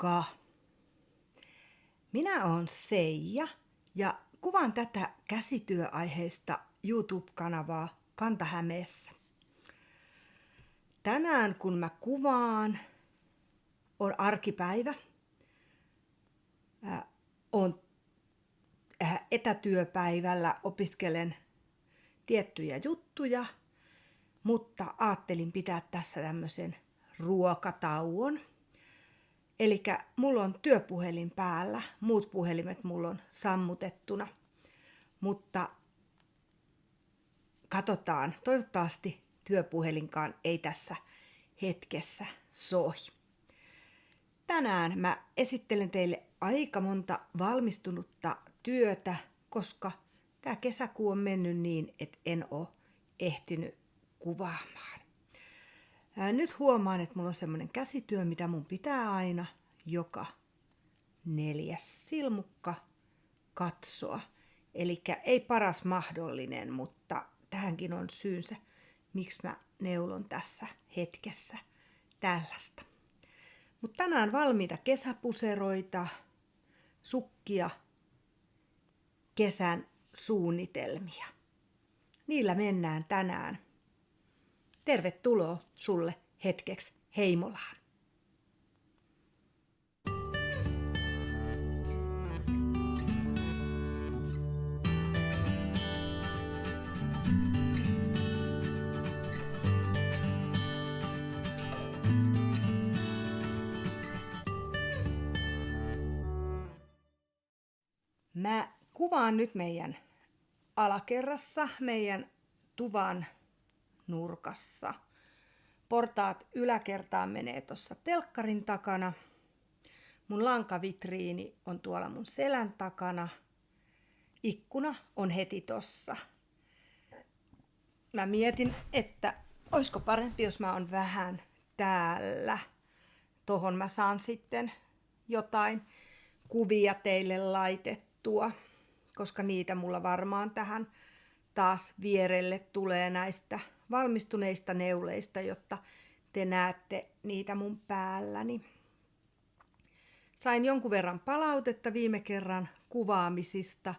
Moikka! Minä olen Seija ja kuvaan tätä käsityöaiheista YouTube-kanavaa Kanta-Hämeessä. Tänään kun mä kuvaan, on arkipäivä. On etätyöpäivällä, opiskelen tiettyjä juttuja, mutta ajattelin pitää tässä tämmöisen ruokatauon. Elikkä mulla on työpuhelin päällä, muut puhelimet mulla on sammutettuna, mutta katsotaan, toivottavasti työpuhelinkaan ei tässä hetkessä soi. Tänään mä esittelen teille aika monta valmistunutta työtä, koska tää kesäkuu on mennyt niin, että en oo ehtinyt kuvaamaan. Nyt huomaan, että mulla on semmoinen käsityö, mitä mun pitää aina joka 4. silmukka katsoa. Elikkä ei paras mahdollinen, mutta tähänkin on syynsä, miksi mä neulon tässä hetkessä tällaista. Mutta tänään valmiita kesäpuseroita, sukkia, kesän suunnitelmia. Niillä mennään tänään. Tervetuloa sulle hetkeksi Heimolaan. Mä kuvaan nyt meidän alakerrassa, meidän tuvan nurkassa. Portaat yläkertaan menee tuossa telkkarin takana. Mun lankavitriini on tuolla mun selän takana. Ikkuna on heti tossa. Mä mietin, että olisiko parempi, jos mä oon vähän täällä. Tohon mä saan sitten jotain kuvia teille laitettua, koska niitä mulla varmaan tähän taas vierelle tulee näistä valmistuneista neuleista, jotta te näette niitä mun päälläni. Sain jonkun verran palautetta viime kerran kuvaamisista,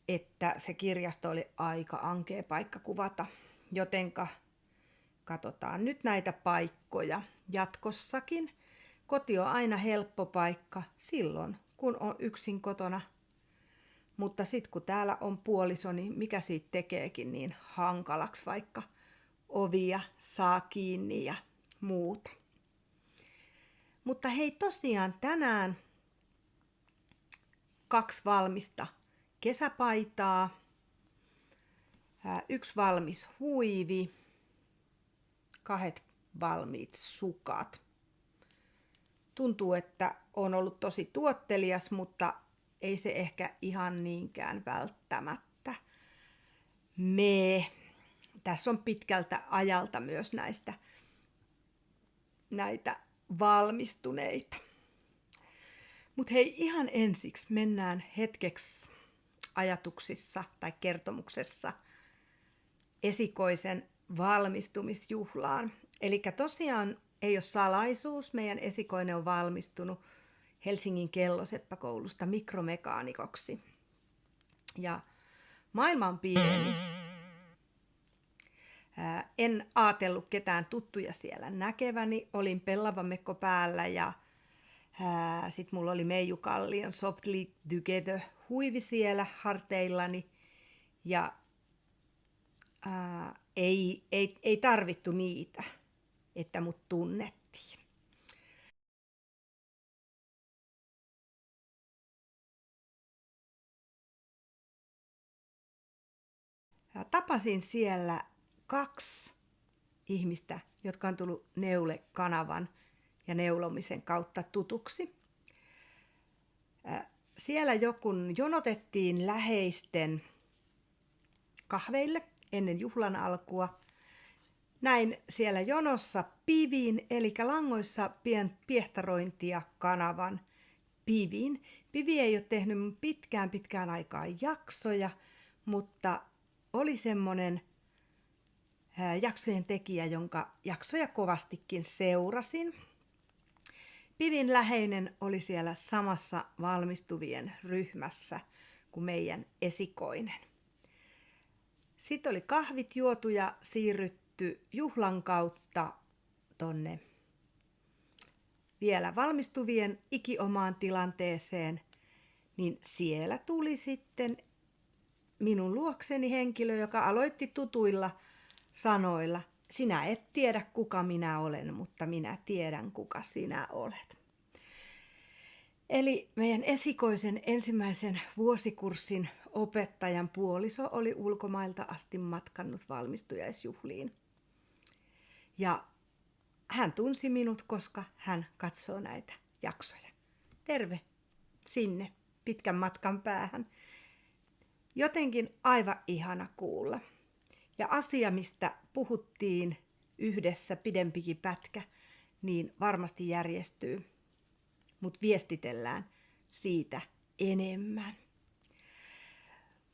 että se kirjasto oli aika ankea paikka kuvata, jotenka katsotaan nyt näitä paikkoja jatkossakin. Koti on aina helppo paikka silloin, kun on yksin kotona. Mutta sitten kun täällä on puoliso, niin mikä siitä tekeekin niin hankalaksi, vaikka ovia saa kiinni ja muuta. Mutta hei, tosiaan tänään 2 valmista kesäpaitaa, 1 valmis huivi, 2 valmiit sukat. Tuntuu, että on ollut tosi tuottelias, mutta ei se ehkä ihan niinkään välttämättä mene. Tässä on pitkältä ajalta myös näitä valmistuneita. Mutta hei, ihan ensiksi mennään hetkeksi ajatuksissa tai kertomuksessa esikoisen valmistumisjuhlaan. Eli tosiaan ei ole salaisuus, meidän esikoinen on valmistunut Helsingin Kelloseppäkoulusta mikromekaanikoksi. Ja maailma on pieni. En ajatellut ketään tuttuja siellä näkeväni. Olin pellavamekko päällä ja sitten mulla oli Meiju Kallion Softly Together huivi siellä harteillani. Ja ei tarvittu niitä, että mut tunnettiin. Tapasin siellä 2 ihmistä, jotka on tullut Neule-kanavan ja neulomisen kautta tutuksi. Siellä kun jonotettiin läheisten kahveille ennen juhlan alkua, näin siellä jonossa pivin, eli langoissa piehtarointia kanavan pivin. Pivi ei ole tehnyt pitkään aikaan jaksoja, mutta oli semmoinen jaksojen tekijä, jonka jaksoja kovastikin seurasin. Pivin läheinen oli siellä samassa valmistuvien ryhmässä kuin meidän esikoinen. Sitten oli kahvit juotu ja siirrytty juhlan kautta tonne vielä valmistuvien ikiomaan tilanteeseen, niin siellä tuli sitten minun luokseni henkilö, joka aloitti tutuilla sanoilla: sinä et tiedä, kuka minä olen, mutta minä tiedän, kuka sinä olet. Eli meidän esikoisen ensimmäisen vuosikurssin opettajan puoliso oli ulkomailta asti matkannut valmistujaisjuhliin. Ja hän tunsi minut, koska hän katsoo näitä jaksoja. Terve sinne pitkän matkan päähän. Jotenkin aivan ihana kuulla. Ja asia, mistä puhuttiin yhdessä pidempikin pätkä, niin varmasti järjestyy. Mutta viestitellään siitä enemmän.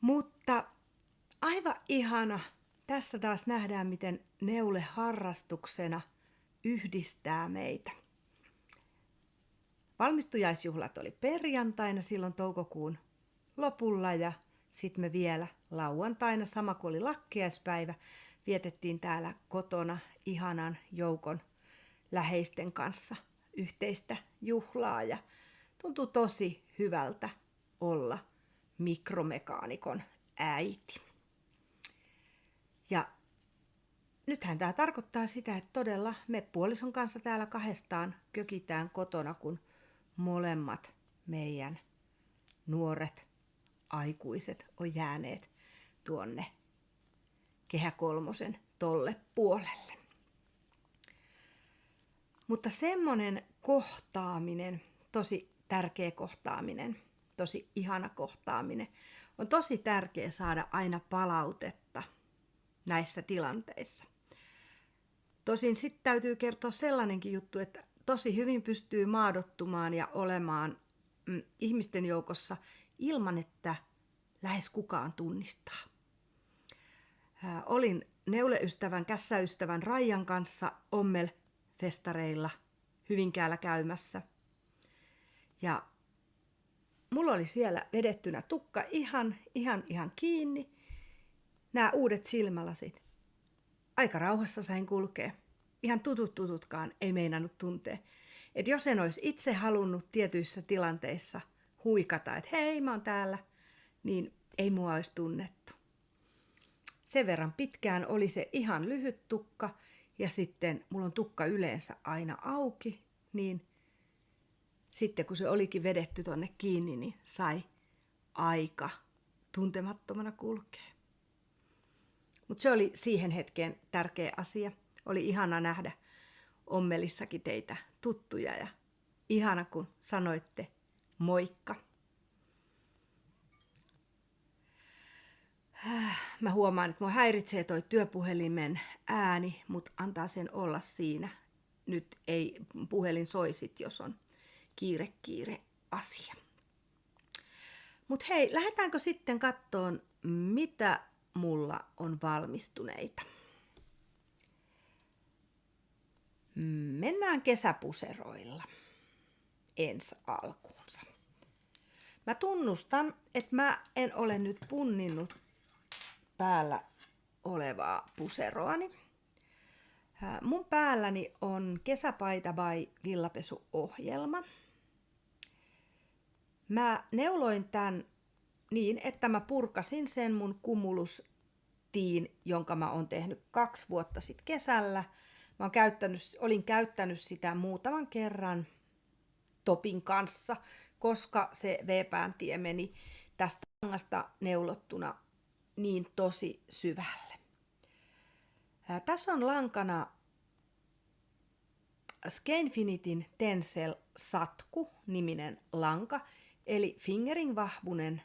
Mutta aivan ihana. Tässä taas nähdään, miten neule harrastuksena yhdistää meitä. Valmistujaisjuhlat oli perjantaina silloin toukokuun lopulla ja sitten me vielä lauantaina, sama kuin oli lakkiaispäivä, vietettiin täällä kotona ihanan joukon läheisten kanssa yhteistä juhlaa ja tuntui tosi hyvältä olla mikromekaanikon äiti. Ja nythän tämä tarkoittaa sitä, että todella me puolison kanssa täällä kahdestaan kökitään kotona, kun molemmat meidän nuoret aikuiset on jääneet tuonne Kehä Kolmosen tolle puolelle. Mutta semmoinen kohtaaminen, tosi tärkeä kohtaaminen, tosi ihana kohtaaminen, on tosi tärkeä saada aina palautetta näissä tilanteissa. Tosin sitten täytyy kertoa sellainenkin juttu, että tosi hyvin pystyy maadottumaan ja olemaan ihmisten joukossa ilman, että lähes kukaan tunnistaa. Olin neuleystävän, kässäystävän Raijan kanssa Ommel-festareilla Hyvinkäällä käymässä. Ja mulla oli siellä vedettynä tukka ihan kiinni. Nämä uudet silmälasit. Aika rauhassa sain kulkea. Ihan tututkaan ei meinannut tuntea. Että jos en olisi itse halunnut tietyissä tilanteissa huikata, että hei, mä oon täällä, niin ei mua olisi tunnettu. Sen verran pitkään oli se ihan lyhyt tukka ja sitten mulla on tukka yleensä aina auki, niin sitten kun se olikin vedetty tonne kiinni, niin sai aika tuntemattomana kulkea. Mutta se oli siihen hetkeen tärkeä asia. Oli ihana nähdä Ommelissakin teitä tuttuja ja ihana kun sanoitte moikka. Mä huomaan, että mua häiritsee toi työpuhelimen ääni, mutta antaa sen olla siinä. Nyt ei puhelin soisit, jos on kiire asia. Mut hei, lähdetäänkö sitten kattoon, mitä mulla on valmistuneita. Mennään kesäpuseroilla ensi alkuunsa. Mä tunnustan, että mä en ole nyt punninnut päällä olevaa puseroani. Mun päälläni on Kesäpaita by Villapesu-ohjelma. Mä neuloin tän niin, että mä purkasin sen mun Cumulus-tiin, jonka mä oon tehnyt 2 vuotta sitten kesällä. Mä olin käyttänyt sitä muutaman kerran topin kanssa, koska se V-pääntie meni tästä langasta neulottuna niin tosi syvälle. Tässä on lankana Skeinfinitin Tencel Satku -niminen lanka, eli fingering vahvunen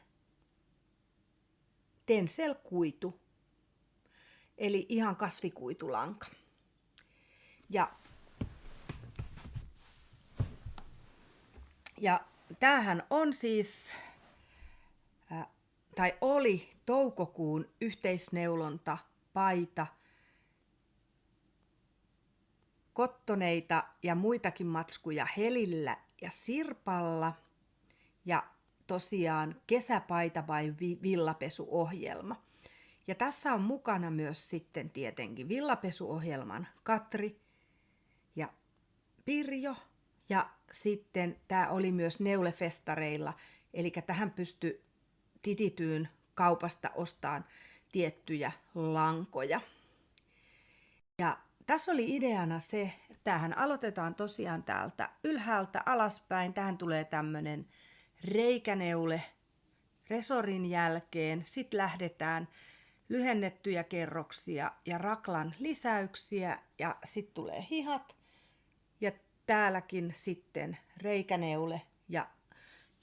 Tencel-kuitu, eli ihan kasvikuitulanka. Ja tämähän on siis, tai oli toukokuun yhteisneulonta paita kottoneita ja muitakin matskuja Helillä ja Sirpalla. Ja tosiaan kesäpaita vai villapesuohjelma. Ja tässä on mukana myös sitten tietenkin villapesuohjelman Katri ja Pirjo. Ja sitten tämä oli myös neulefestareilla, eli tähän pystyi titityyn kaupasta ostamaan tiettyjä lankoja. Ja tässä oli ideana se, että tämähän aloitetaan tosiaan täältä ylhäältä alaspäin. Tähän tulee tämmöinen reikäneule resorin jälkeen. Sitten lähdetään lyhennettyjä kerroksia ja raklan lisäyksiä ja sitten tulee hihat. Ja täälläkin sitten reikäneule ja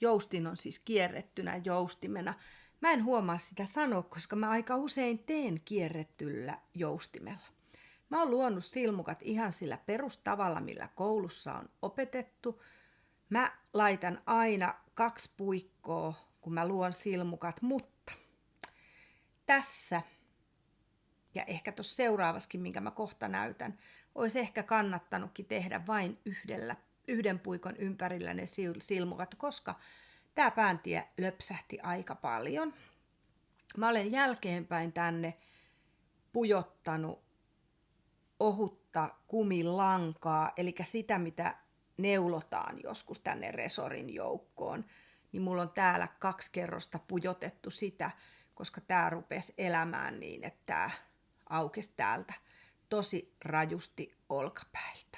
joustin on siis kierrettynä joustimena. Mä en huomaa sitä sanoa, koska mä aika usein teen kierrettyllä joustimella. Mä oon luonut silmukat ihan sillä perustavalla, millä koulussa on opetettu. Mä laitan aina 2 puikkoa, kun mä luon silmukat, mutta tässä ja ehkä tuossa seuraavaskin, minkä mä kohta näytän, olisi ehkä kannattanutkin tehdä vain yhden puikon ympärillä ne silmukat, koska tämä pääntie löpsähti aika paljon. Mä olen jälkeenpäin tänne pujottanut ohutta kumilankaa, eli sitä, mitä neulotaan joskus tänne resorin joukkoon, niin mulla on täällä 2 kerrosta pujotettu sitä, koska tää rupesi elämään niin, että tää aukesi täältä tosi rajusti olkapäiltä.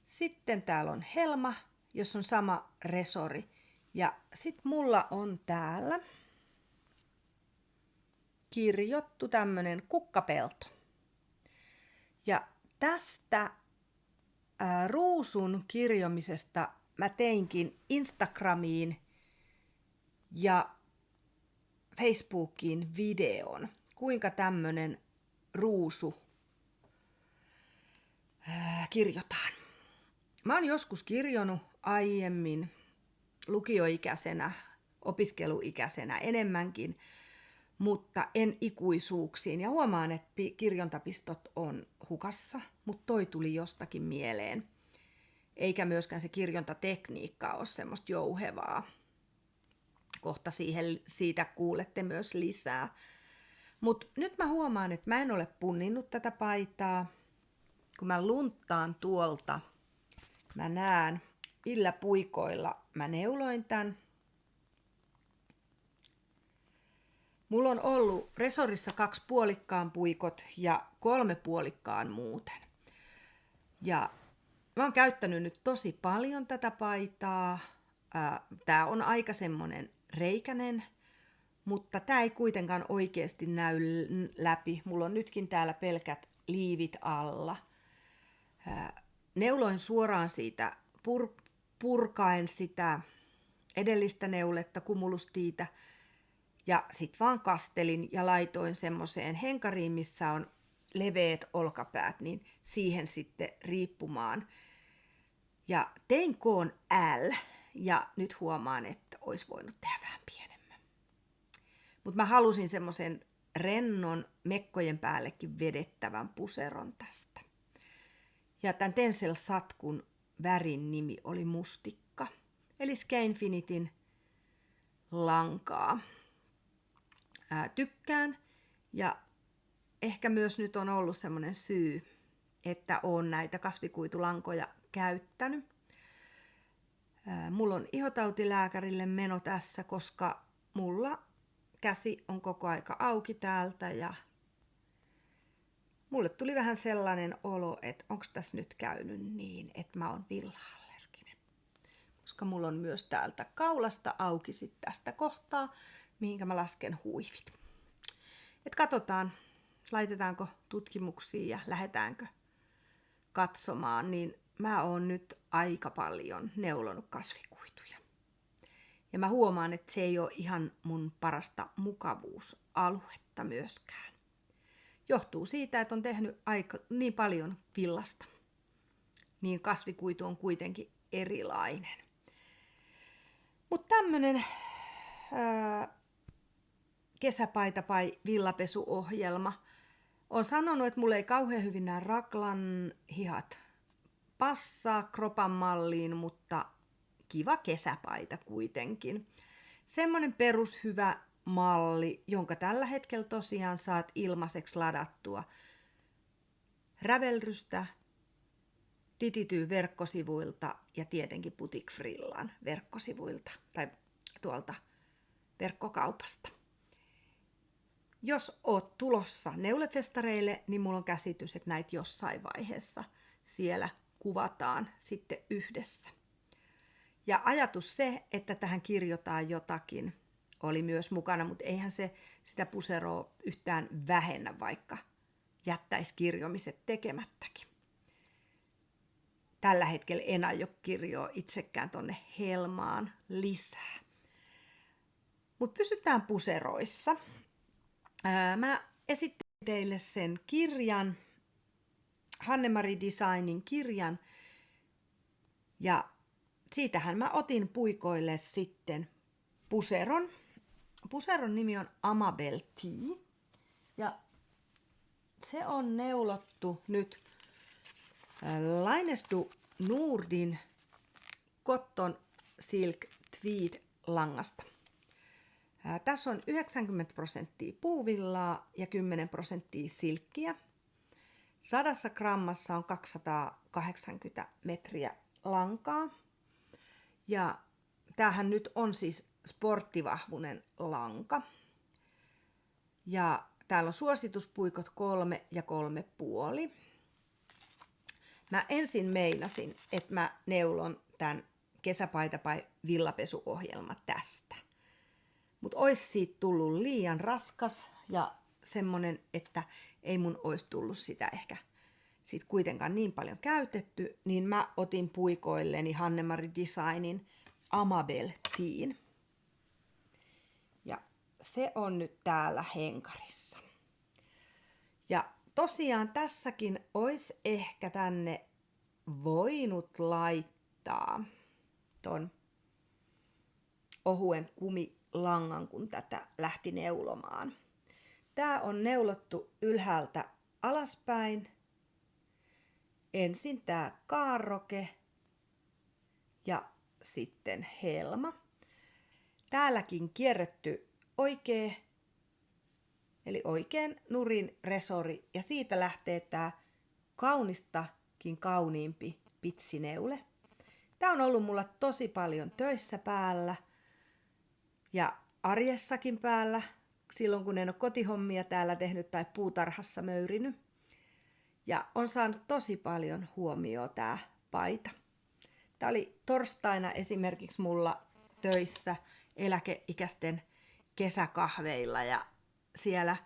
Sitten täällä on helma, jos on sama resori. Ja sit mulla on täällä kirjottu tämmönen kukkapelto. Ja tästä ruusun kirjomisesta mä teinkin Instagramiin ja Facebookiin videon, kuinka tämmönen ruusu kirjotaan. Mä oon joskus kirjonut aiemmin lukioikäisenä, opiskeluikäisenä enemmänkin, mutta en ikuisuuksiin. Ja huomaan, että kirjontapistot on hukassa, mutta toi tuli jostakin mieleen. Eikä myöskään se kirjontatekniikka ole semmoista jouhevaa. Kohta siitä kuulette myös lisää. Mutta nyt mä huomaan, että mä en ole punninnut tätä paitaa. Kun mä lunttaan tuolta, mä näen millä puikoilla mä neuloin tän. Mulla on ollut resorissa 2 puolikkaan puikot ja 3 puolikkaan muuten. Ja mä oon käyttänyt nyt tosi paljon tätä paitaa. Tää on aika semmonen reikänen, mutta tää ei kuitenkaan oikeasti näy läpi. Mulla on nytkin täällä pelkät liivit alla. Neuloin suoraan siitä purkaen sitä edellistä neuletta, kumulustiitä. Ja sit vaan kastelin ja laitoin semmoseen henkariin, missä on leveät olkapäät, niin siihen sitten riippumaan. Ja tein koon L, ja nyt huomaan, että olisi voinut tehdä vähän pienemmän. Mutta mä halusin semmoisen rennon, mekkojen päällekin vedettävän puseron tästä. Ja tämän Tencel Satkun värin nimi oli mustikka, eli Skeinfinitin lankaa. Tykkään, ja ehkä myös nyt on ollut semmoinen syy, että olen näitä kasvikuitulankoja käyttänyt. Mulla on ihotautilääkärille meno tässä, koska mulla käsi on koko aika auki täältä ja mulle tuli vähän sellainen olo, että onko tässä nyt käynyt niin, että mä oon villa-allerginen. Koska mulla on myös täältä kaulasta auki sit tästä kohtaa, mihinkä mä lasken huivit. Et katsotaan, laitetaanko tutkimuksia ja lähdetäänkö katsomaan, niin mä oon nyt aika paljon neulonut kasvikuituja. Ja mä huomaan, että se ei ole ihan mun parasta mukavuusaluetta myöskään. Johtuu siitä, että on tehnyt niin paljon villasta. Niin kasvikuitu on kuitenkin erilainen. Mutta tämmönen kesäpaita- vai villapesuohjelma. Olen sanonut, että mulle ei kauhean hyvin nämä raglan hihat passaa kropan malliin, mutta kiva kesäpaita kuitenkin. Semmoinen perushyvä malli, jonka tällä hetkellä tosiaan saat ilmaiseksi ladattua Rävelrystä, Titityy verkkosivuilta ja tietenkin Boutique Frillan verkkosivuilta tai tuolta verkkokaupasta. Jos oot tulossa neulefestareille, niin mulla on käsitys, että näitä jossain vaiheessa siellä kuvataan sitten yhdessä. Ja ajatus se, että tähän kirjoitetaan jotakin, oli myös mukana, mutta eihän se sitä puseroa yhtään vähennä, vaikka jättäisi kirjomiset tekemättäkin. Tällä hetkellä en aio kirjoa itsekään tonne helmaan lisää. Mutta pysytään puseroissa. Mä esittelin teille sen kirjan, Hanne-Marie Designin kirjan, ja siitähän mä otin puikoille sitten puseron. Puseron nimi on Amabel T. Ja se on neulottu nyt Lines du Nordin Cotton Silk Tweed langasta. Tässä on 90% puuvillaa ja 10% silkkiä. 100 grammassa on 280 metriä lankaa. Ja tämähän nyt on siis sporttivahvunen lanka. Ja täällä on suosituspuikot 3 ja 3,5. Mä ensin meinasin, että mä neulon tämän kesäpaita vai villapesuohjelma tästä. Mutta olisi siitä tullut liian raskas ja semmonen, että ei mun olisi tullut sitä ehkä sit kuitenkaan niin paljon käytetty, niin mä otin puikoilleni Hanne-Marie Designin Amabel Teen. Ja se on nyt täällä henkarissa. Ja tosiaan tässäkin olisi ehkä tänne voinut laittaa ton ohuen kumilangan, kun tätä lähti neulomaan. Tää on neulottu ylhäältä alaspäin. Ensin tää kaarroke ja sitten helma. Täälläkin kierretty oikea, eli oikein nurin resori, ja siitä lähtee tää kaunistakin kauniimpi pitsineule. Tää on ollut mulla tosi paljon töissä päällä ja arjessakin päällä, silloin kun en ole kotihommia täällä tehnyt tai puutarhassa möyrinyt. Ja on saanut tosi paljon huomioon tää paita. Tää oli torstaina esimerkiksi mulla töissä eläkeikäisten kesäkahveilla ja siellä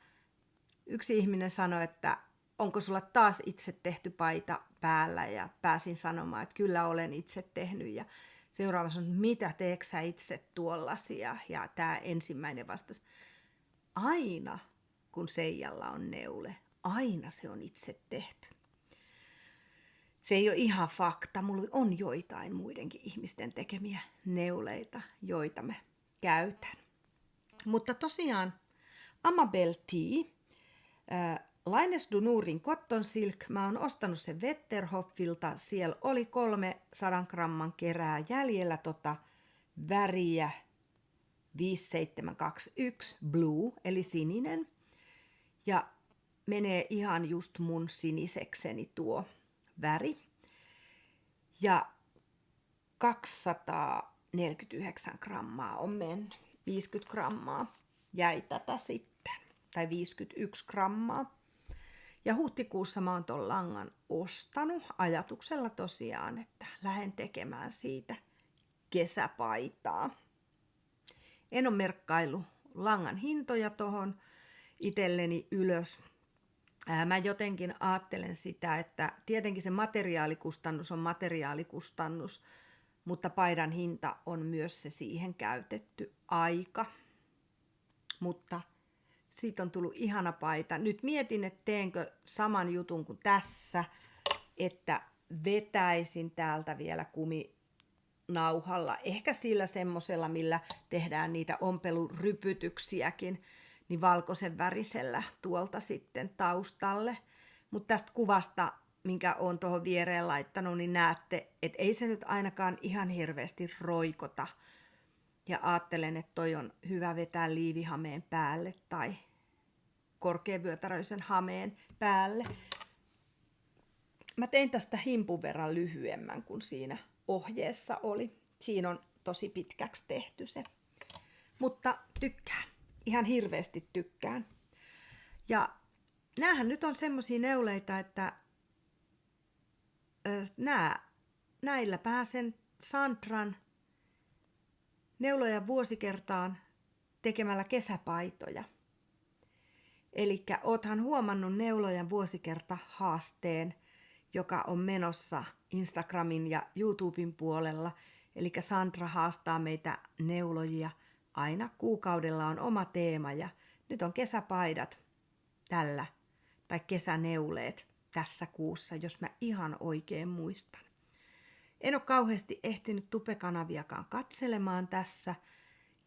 yksi ihminen sanoi, että onko sulla taas itse tehty paita päällä, ja pääsin sanomaan, että kyllä olen itse tehnyt, ja seuraava on, mitä teetkö sä itse tuollaisia, ja tämä ensimmäinen vastasi, aina kun Seijalla on neule, aina se on itse tehty. Se ei ole ihan fakta, mulla on joitain muidenkin ihmisten tekemiä neuleita, joita mä käytän. Mutta tosiaan Amabel T, Lines du Nordin Cotton Silk, mä oon ostanut sen Wetterhoffilta, siellä oli 300 gramman kerää jäljellä väriä 5721 Blue, eli sininen, ja menee ihan just mun sinisekseni tuo väri, ja 249 grammaa on mennyt, 50 grammaa jäi tätä sitten, tai 51 grammaa. Ja huhtikuussa mä oon ton langan ostanut ajatuksella tosiaan, että lähden tekemään siitä kesäpaitaa. En ole merkkaillut langan hintoja tohon itselleni ylös. Mä jotenkin ajattelen sitä, että tietenkin se materiaalikustannus on materiaalikustannus, mutta paidan hinta on myös se siihen käytetty aika. Mutta siitä on tullut ihana paita. Nyt mietin, että teenkö saman jutun kuin tässä, että vetäisin täältä vielä kuminauhalla. Ehkä sillä semmosella, millä tehdään niitä ompelurypytyksiäkin, niin valkoisen värisellä tuolta sitten taustalle. Mutta tästä kuvasta, minkä olen tuohon viereen laittanut, niin näette, että ei se nyt ainakaan ihan hirveästi roikota. Ja ajattelen, että toi on hyvä vetää liivihameen päälle tai korkeavyötäröisen hameen päälle. Mä tein tästä himpun verran lyhyemmän kuin siinä ohjeessa oli. Siinä on tosi pitkäksi tehty se. Mutta tykkään. Ihan hirveästi tykkään. Ja näähän nyt on semmosia neuleita, että näillä pääsen Sandran neulojan vuosikertaan tekemällä kesäpaitoja. Elikkä oothan huomannut neulojan vuosikerta haasteen, joka on menossa Instagramin ja YouTuben puolella. Elikkä Sandra haastaa meitä neulojia. Aina kuukaudella on oma teema ja nyt on kesäpaidat tällä tai kesäneuleet tässä kuussa, jos mä ihan oikein muistan. En ole kauheasti ehtinyt tubekanaviakaan katselemaan tässä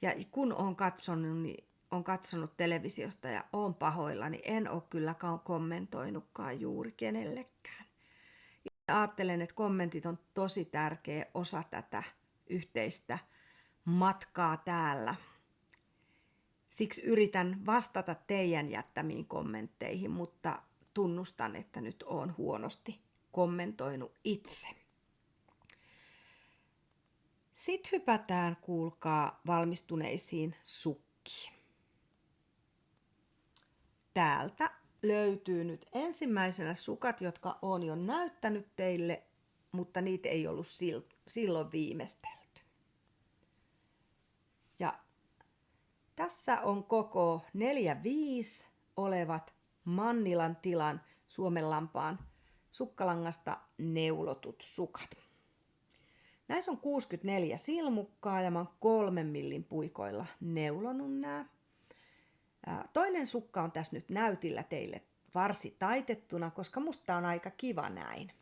ja kun on katsonut, niin on katsonut televisiosta ja on pahoillani, en ole kyllä kommentoinutkaan juuri kenellekään. Ja ajattelen, että kommentit on tosi tärkeä osa tätä yhteistä matkaa täällä. Siksi yritän vastata teidän jättämiin kommentteihin, mutta tunnustan, että nyt olen huonosti kommentoinut itse. Sitten hypätään, kuulkaa, valmistuneisiin sukkiin. Täältä löytyy nyt ensimmäisenä sukat, jotka olen jo näyttänyt teille, mutta niitä ei ollut silloin viimeistelty. Ja tässä on koko 4-5 olevat Mannilan tilan Suomenlampaan sukkalangasta neulotut sukat. Näissä on 64 silmukkaa ja mä oon 3 millin puikoilla neulonut nää. Toinen sukka on tässä nyt näytillä teille varsi taitettuna, koska musta on aika kiva näin.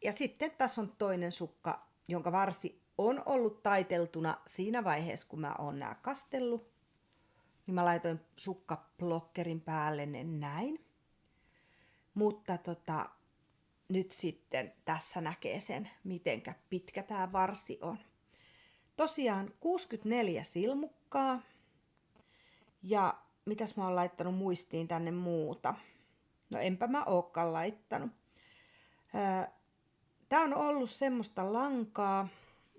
Ja sitten tässä on toinen sukka, jonka varsi on ollut taiteltuna siinä vaiheessa, kun mä oon nää kastellut. Niin mä laitoin sukkablokkerin päälle ne näin. Mutta nyt sitten tässä näkee sen, mitenkä pitkä tää varsi on. Tosiaan 64 silmukkaa. Ja mitäs mä oon laittanut muistiin tänne muuta? No enpä mä ookaan laittanut. Tää on ollut semmoista lankaa,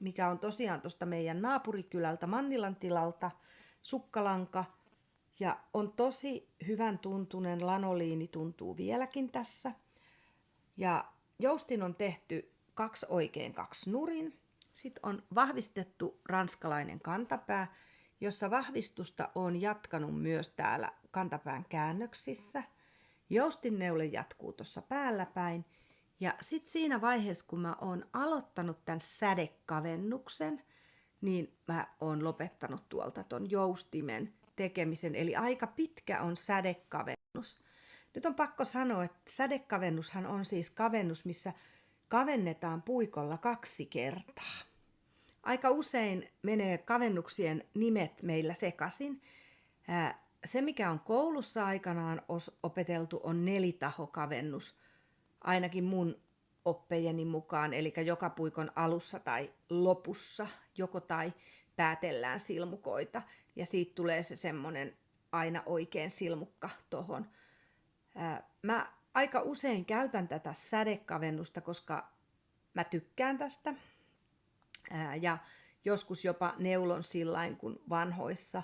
mikä on tosiaan tuosta meidän naapurikylältä Mannilan tilalta, sukkalanka. Ja on tosi hyvän tuntunen, lanoliini tuntuu vieläkin tässä. Ja joustin on tehty 2 oikein 2 nurin. Sitten on vahvistettu ranskalainen kantapää, jossa vahvistusta on jatkanut myös täällä kantapään käännöksissä. Joustinneule jatkuu tuossa päällä päin. Ja sitten siinä vaiheessa, kun mä oon aloittanut tämän sädekavennuksen, niin mä oon lopettanut tuolta ton joustimen tekemisen. Eli aika pitkä on sädekavennus. Nyt on pakko sanoa, että sädekavennushan on siis kavennus, missä kavennetaan puikolla 2 kertaa. Aika usein menee kavennuksien nimet meillä sekaisin. Se, mikä on koulussa aikanaan opeteltu, on 4-tahokavennus, ainakin mun oppejeni mukaan, eli joka puikon alussa tai lopussa joko tai päätellään silmukoita, ja siitä tulee se semmoinen aina oikein silmukka tohon. Mä aika usein käytän tätä sädekavennusta, koska mä tykkään tästä. Ja joskus jopa neulon sillain, kun vanhoissa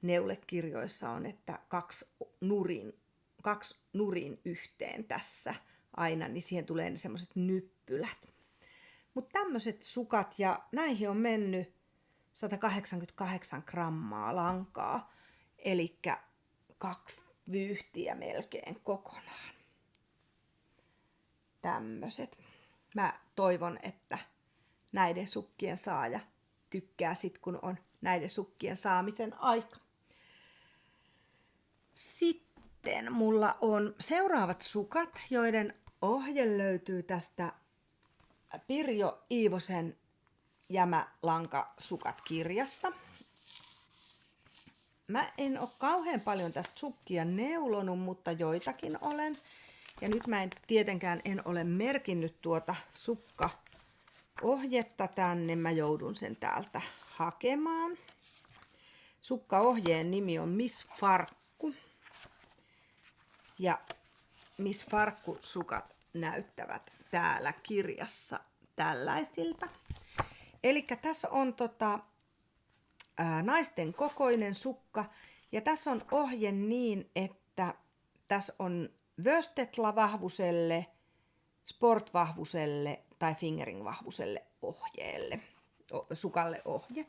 neulekirjoissa on, että 2 nurin yhteen tässä aina, niin siihen tulee ne semmoiset nyppylät. Mutta tämmöiset sukat, ja näihin on mennyt 188 grammaa lankaa, eli 2 vyyhtiä melkein kokonaan. Tämmöiset. Mä toivon, että näiden sukkien saaja tykkää sit, kun on näiden sukkien saamisen aika. Sitten mulla on seuraavat sukat, joiden ohje löytyy tästä Pirjo Iivosen Jämälanka-sukat-kirjasta. mä en ole kauhean paljon tästä sukkia neulonut, mutta joitakin olen. Ja nyt mä en tietenkään ole merkinnyt tuota sukkaohjetta tänne. Mä joudun sen täältä hakemaan. Sukkaohjeen nimi on Miss Farkku. Ja Miss Farkku-sukat näyttävät täällä kirjassa tällaisilta. Eli tässä on naisten kokoinen sukka. Ja tässä on ohje niin, että tässä on Wörstetla-vahvuselle, Sport-vahvuselle tai Fingering-vahvuselle sukalle ohje.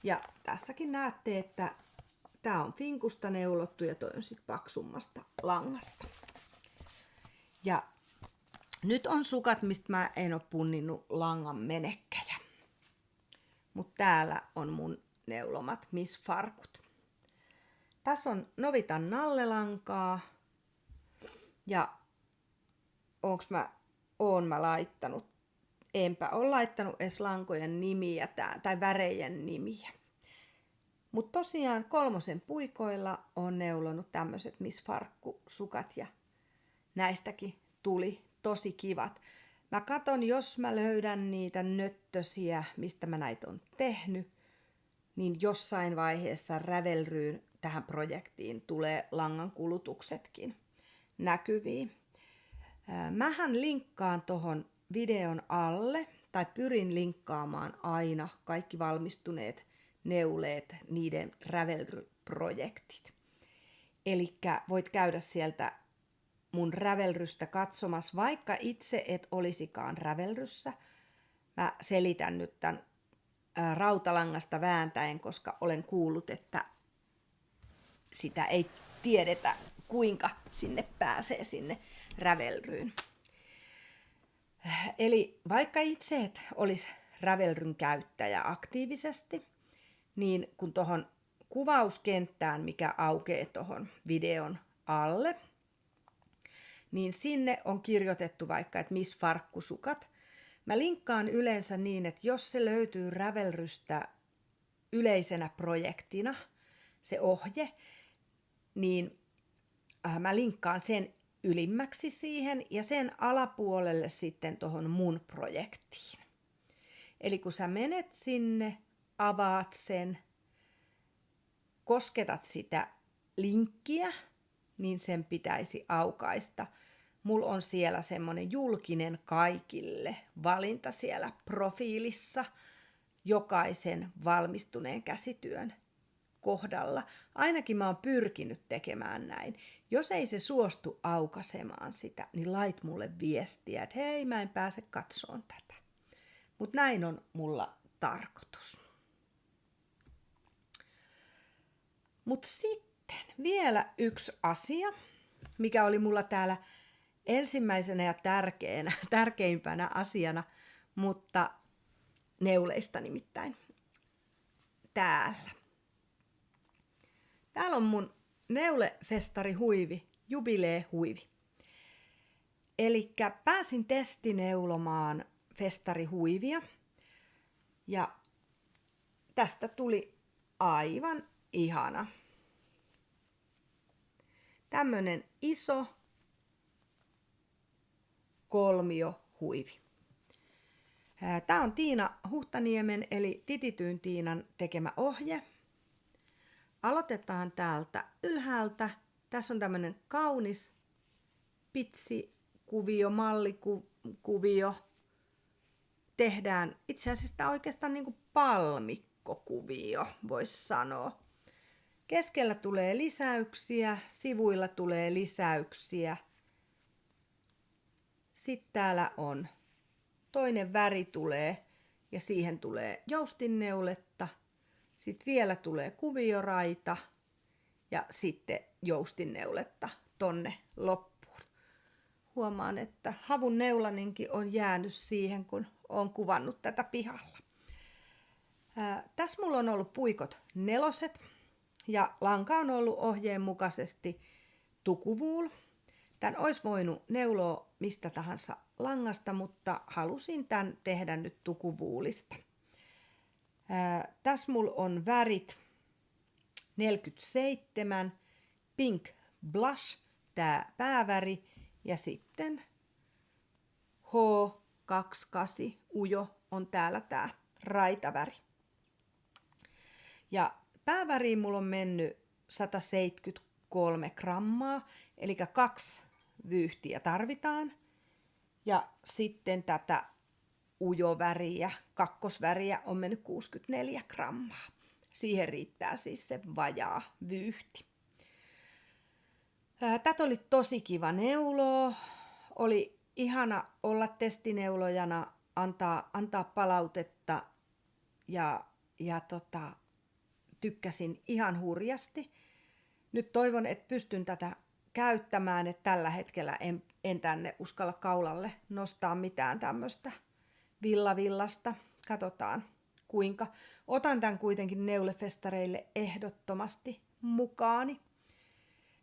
Ja tässäkin näette, että tämä on finkusta neulottu ja toi on sitten paksummasta langasta. Ja nyt on sukat, mistä mä en ole punninnut langan menekkejä. Mutta täällä on mun neulomat Miss Farkut. Tässä on Novitan nallelankaa. Ja oon mä laittanut, enpä ole laittanut edes lankojen nimiä tai värejen nimiä. Mutta tosiaan 3 puikoilla on neulonut tämmöiset Miss Farkku-sukat ja näistäkin tuli tosi kivat. Mä katon, jos mä löydän niitä nöttösiä, mistä mä näitä on tehnyt, niin jossain vaiheessa Ravelryyn tähän projektiin tulee langan kulutuksetkin näkyviin. Mähän linkkaan tohon videon alle, tai pyrin linkkaamaan aina kaikki valmistuneet neuleet, niiden Ravelry-projektit. Elikkä voit käydä sieltä mun Ravelrystä katsomassa, vaikka itse et olisikaan Ravelryssä. Mä selitän nyt tämän rautalangasta vääntäen, koska olen kuullut, että sitä ei tiedetä, kuinka sinne pääsee sinne Ravelryyn. Eli vaikka itse et olisi Ravelryn käyttäjä aktiivisesti, niin kun tuohon kuvauskenttään, mikä aukeaa tuohon videon alle, niin sinne on kirjoitettu vaikka, että Miss Farkku-sukat. Mä linkkaan yleensä niin, että jos se löytyy Ravelrystä yleisenä projektina, se ohje, niin mä linkkaan sen ylimmäksi siihen ja sen alapuolelle sitten tuohon mun projektiin. Eli kun sä menet sinne, avaat sen, kosketat sitä linkkiä, niin sen pitäisi aukaista. Mulla on siellä semmoinen julkinen kaikille valinta siellä profiilissa jokaisen valmistuneen käsityön kohdalla. Ainakin mä oon pyrkinyt tekemään näin. Jos ei se suostu aukaisemaan sitä, niin lait mulle viestiä, että hei, mä en pääse katsomaan tätä. Mutta näin on mulla tarkoitus. Mutta sitten vielä yksi asia, mikä oli mulla täällä ensimmäisenä ja tärkeimpänä asiana, mutta neuleista nimittäin täällä. Täällä on mun neulefestarihuivi, jubileehuivi. Elikkä pääsin testineulomaan festarihuivia ja tästä tuli aivan ihana. Tämmönen iso kolmiohuivi. Tää on Tiina Huhtaniemen eli Titityyn Tiinan tekemä ohje. Aloitetaan täältä ylhäältä. Tässä on tämmönen kaunis pitsikuvio, mallikuvio. Tehdään itse asiassa oikeastaan niin kuin palmikkokuvio, voisi sanoa. Keskellä tulee lisäyksiä, sivuilla tulee lisäyksiä. Sitten täällä on toinen väri tulee ja siihen tulee joustinneuletta. Sitten vielä tulee kuvioraita ja sitten joustinneuletta tonne loppuun. Huomaan, että havun neulaninkin on jäänyt siihen, kun olen kuvannut tätä pihalla. Tässä mulla on ollut puikot 4 ja lanka on ollut ohjeen mukaisesti tukuvuul. Tän olisi voinut neuloa mistä tahansa langasta, mutta halusin tän tehdä nyt tukuvuulista. Tässä mulla on värit 47 Pink Blush, tää pääväri, ja sitten H28 Ujo on täällä tää raitaväri. Ja pääväriin mulla on mennyt 173 grammaa, eli 2 vyyhtiä tarvitaan. Ja sitten tätä ujoväriä, kakkosväriä on mennyt 64 grammaa. Siihen riittää siis se vajaa vyyhti. Tätä oli tosi kiva neuloa. Oli ihana olla testineulojana, antaa palautetta ja tykkäsin ihan hurjasti. Nyt toivon, että pystyn tätä käyttämään, että tällä hetkellä en tänne uskalla kaulalle nostaa mitään tämmöistä villavillasta. Katsotaan kuinka. Otan tämän kuitenkin neulefestareille ehdottomasti mukaani.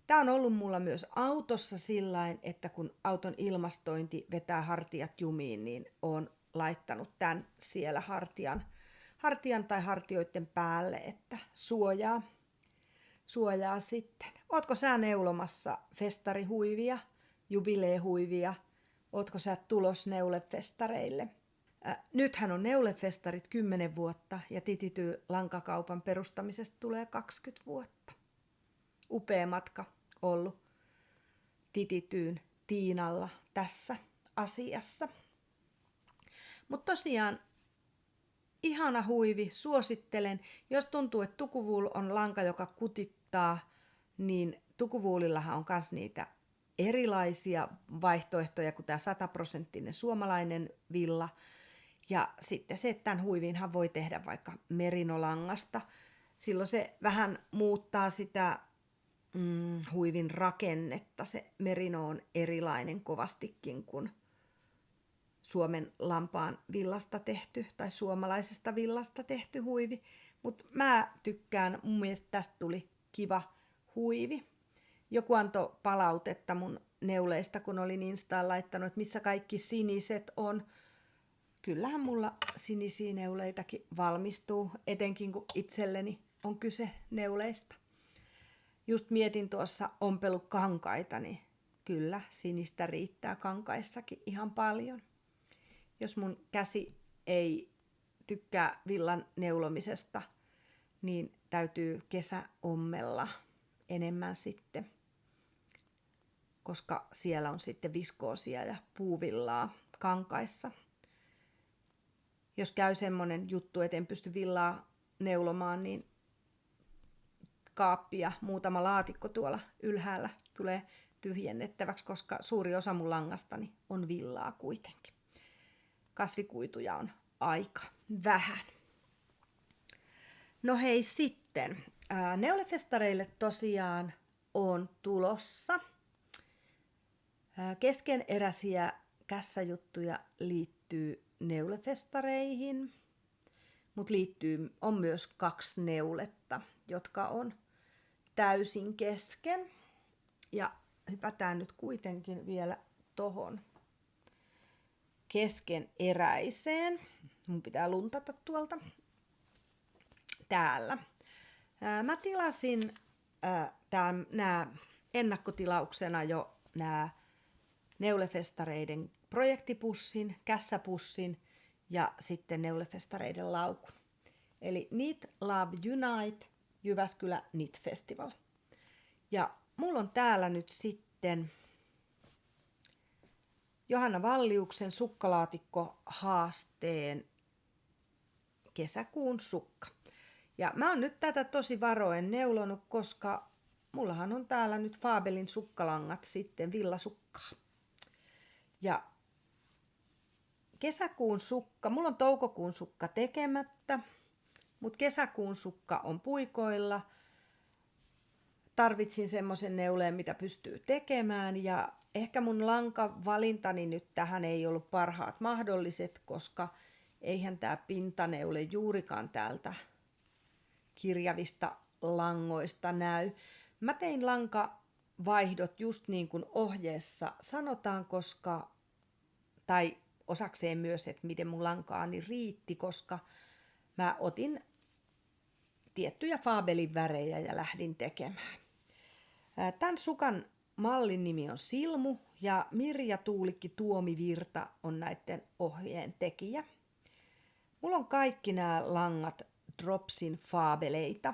Tämä on ollut mulla myös autossa sillain, että kun auton ilmastointi vetää hartiat jumiin, niin olen laittanut tämän siellä hartian tai hartioiden päälle, että suojaa sitten. Ootko sä neulomassa festarihuivia, jubileehuivia? Ootko sä tulos neulefestareille? Nythän on neulefestarit 10 vuotta ja Titityy lankakaupan perustamisesta tulee 20 vuotta. Upea matka ollut Titityyn Tiinalla tässä asiassa. Mutta tosiaan ihana huivi, suosittelen. Jos tuntuu, että tukuvuul on lanka, joka kutittaa, niin tukuvuulillahan on myös niitä erilaisia vaihtoehtoja kuin tämä 100% suomalainen villa. Ja sitten se, että tämän huivinhan voi tehdä vaikka merinolangasta. Silloin se vähän muuttaa sitä huivin rakennetta. Se merino on erilainen kovastikin kuin Suomen lampaan villasta tehty tai suomalaisesta villasta tehty huivi. Mutta mä tykkään, mun mielestä tästä tuli kiva huivi. Joku antoi palautetta mun neuleista, kun olin Instaan laittanut, että missä kaikki siniset on. Kyllähän mulla sinisiä neuleitakin valmistuu, etenkin kun itselleni on kyse neuleista. Just mietin tuossa ompelukankaita, niin kyllä sinistä riittää kankaissakin ihan paljon. Jos mun käsi ei tykkää villan neulomisesta, niin täytyy kesäommella enemmän sitten, koska siellä on sitten viskoosia ja puuvillaa kankaissa. Jos käy semmoinen juttu, että en pysty villaa neulomaan, niin kaappi ja muutama laatikko tuolla ylhäällä tulee tyhjennettäväksi, koska suuri osa mun langastani on villaa kuitenkin. Kasvikuituja on aika vähän. No hei sitten, neulefestareille tosiaan on tulossa keskeneräisiä kässäjuttuja liittyy neulefestareihin, mutta on myös 2 neuletta, jotka on täysin kesken. Ja hypätään nyt kuitenkin vielä tohon keskeneräiseen. Mun pitää luntata tuolta täällä. Mä tilasin nää ennakkotilauksena jo nää neulefestareiden projektipussin, kässäpussin ja sitten neulefestareiden laukun. Eli Knit Love Unite Jyväskylä Knit Festival. Ja mulla on täällä nyt sitten Johanna Valliuksen sukkalaatikko haasteen kesäkuun sukka. Ja mä oon nyt tätä tosi varoen neulonut, koska mullahan on täällä nyt Fabelin sukkalangat sitten villasukkaa. Ja kesäkuun sukka, mulla on toukokuun sukka tekemättä, mutta kesäkuun sukka on puikoilla. Tarvitsin semmoisen neuleen, mitä pystyy tekemään, ja ehkä mun lankavalintani nyt tähän ei ollut parhaat mahdolliset, koska eihän tää pintaneule juurikaan täältä kirjavista langoista näy. Mä tein lankavaihdot just niin kuin ohjeessa sanotaan, tai osakseen myös, että miten mun lankaani riitti, koska mä otin tiettyjä Fabelin värejä ja lähdin tekemään. Tämän sukan mallin nimi on Silmu ja Mirja Tuulikki Tuomivirta on näiden ohjeen tekijä. Mulla on kaikki nämä langat Dropsin Fabeleita.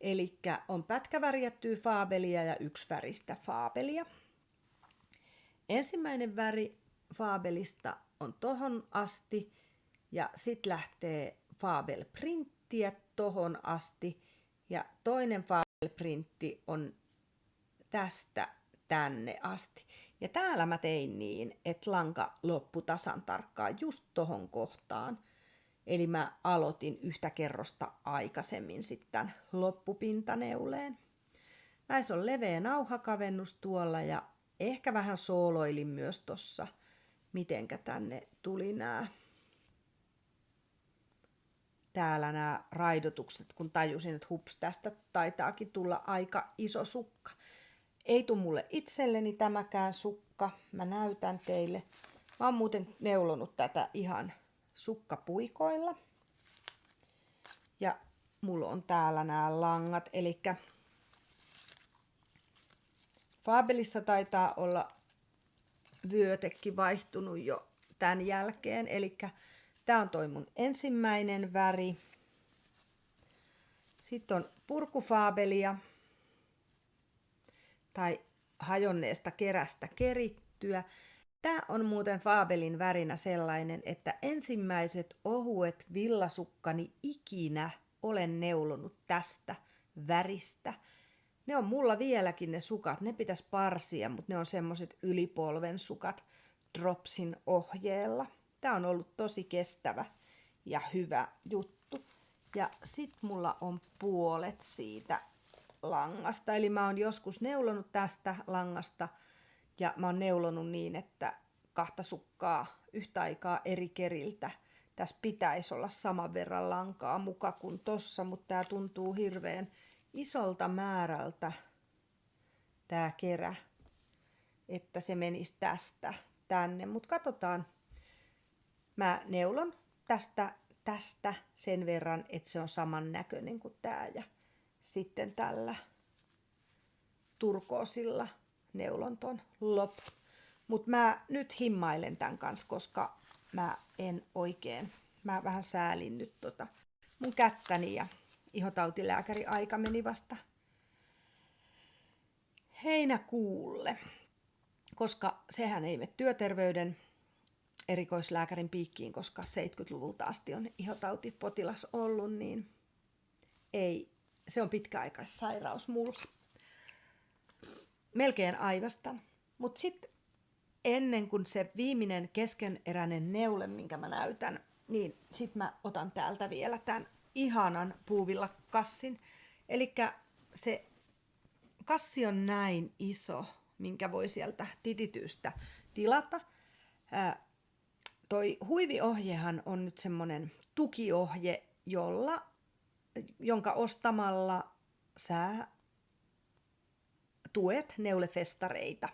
Eli on pätkävärjättyä Fabelia ja yksiväristä Fabelia. Ensimmäinen väri Fabelista on tohon asti ja sitten lähtee Fabel-printtiä tohon asti ja toinen Fabel-printti on tästä tänne asti. Ja täällä mä tein niin, että lanka loppui tasan tarkkaan just tohon kohtaan. Eli mä aloitin yhtä kerrosta aikaisemmin sitten tämän loppupintaneuleen. Näissä on leveä nauhakavennus tuolla ja ehkä vähän sooloilin myös tossa, mitenkä tänne tuli täällä nämä raidotukset, kun tajusin, että hups, tästä taitaakin tulla aika iso sukka. Ei tule mulle itselleni tämäkään sukka, mä näytän teille. Mä oon muuten neulonut tätä ihan sukkapuikoilla. Ja mulla on täällä nämä langat, eli Fabelissa taitaa olla vyötekin vaihtunut jo tämän jälkeen, eli tää on toi mun ensimmäinen väri. Sitten on purkufabelia tai hajonneesta kerästä kerittyä. Tää on muuten Fabelin värinä sellainen, että ensimmäiset ohuet villasukkani ikinä olen neulonut tästä väristä. Ne on mulla vieläkin ne sukat, ne pitäisi parsia, mutta ne on semmoset ylipolven sukat Dropsin ohjeella. Tää on ollut tosi kestävä ja hyvä juttu. Ja sit mulla on puolet siitä langasta, eli mä oon joskus neulonut tästä langasta ja mä oon neulonut niin, että kahta sukkaa yhtä aikaa eri keriltä. Tässä pitäisi olla saman verran lankaa muka kuin tossa, mutta tää tuntuu hirveän isolta määrältä tää kerä, että se menisi tästä tänne. Mutta katsotaan, mä neulon tästä sen verran, että se on saman näköinen kuin tää ja sitten tällä turkoosilla neulon ton lopun. Mutta mä nyt himmailen tämän kanssa, koska mä vähän säälin nyt mun kättäni ja ihotautilääkäri aika meni vasta heinäkuulle, koska sehän ei mene työterveyden erikoislääkärin piikkiin, koska 70-luvulta asti on ihotautipotilas ollut, niin ei, se on pitkäaikaissairaus mulla. Melkein aivastan. Mutta sitten ennen kuin se viimeinen keskeneräinen neule, minkä mä näytän, niin sitten mä otan täältä vielä tämän ihanan puuvillakassin. Eli se kassi on näin iso, minkä voi sieltä tititystä tilata. Toi huiviohjehan on nyt semmonen tukiohje, jonka ostamalla sä tuet neulefestareita.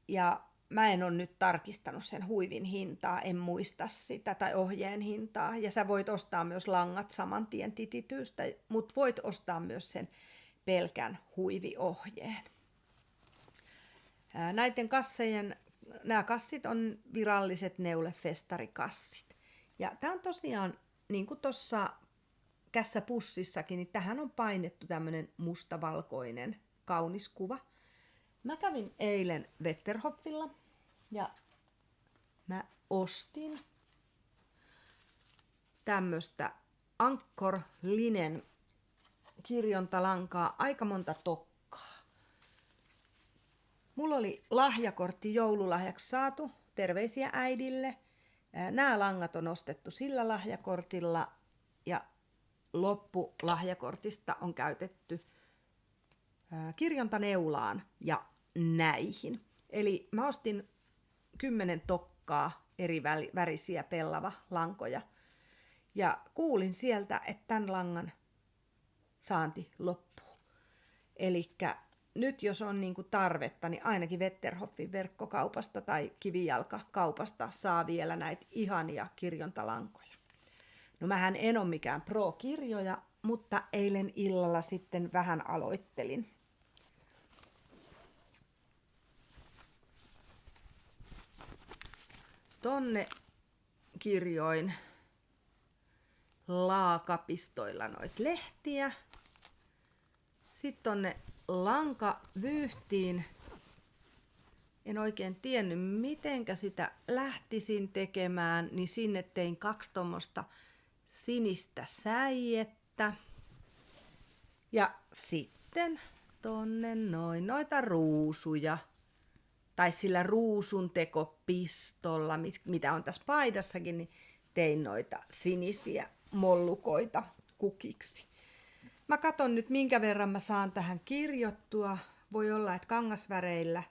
Ja mä en ole nyt tarkistanut sen huivin hintaa, en muista sitä, tai ohjeen hintaa. Ja sä voit ostaa myös langat saman tien tititystä, mutta voit ostaa myös sen pelkän huiviohjeen. Näiden nämä kassit on viralliset neulefestarikassit. Ja tää on tosiaan, niin kuin tuossa kässäpussissakin, niin tähän on painettu tämmönen mustavalkoinen kaunis kuva. Mä kävin eilen Wetterhoffilla ja mä ostin tämmöstä Anchor Linen kirjontalankaa, aika monta tokkaa. Mulla oli lahjakortti joululahjaksi saatu, terveisiä äidille. Nämä langat on ostettu sillä lahjakortilla ja loppulahjakortista on käytetty kirjontaneulaan ja näihin. Eli mä ostin 10 tokkaa eri värisiä pellava-lankoja ja kuulin sieltä, että tämän langan saanti loppuu. Elikkä nyt jos on niinku tarvetta, niin ainakin Wetterhoffin verkkokaupasta tai kivijalkakaupasta saa vielä näitä ihania kirjontalankoja. No mähän en ole mikään pro-kirjoja, mutta eilen illalla sitten vähän aloittelin. Tonne kirjoin laakapistoilla noit lehtiä. Sitten tonne lankavyyhtiin. En oikein tiennyt, mitenkä sitä lähtisin tekemään, niin sinne tein 2 tommosta sinistä säijettä. Ja sitten tonne noita ruusuja. Tai sillä ruusuntekopistolla, mitä on tässä paidassakin, niin tein noita sinisiä mollukoita kukiksi. Mä katon nyt, minkä verran mä saan tähän kirjottua. Voi olla, että kangasväreillä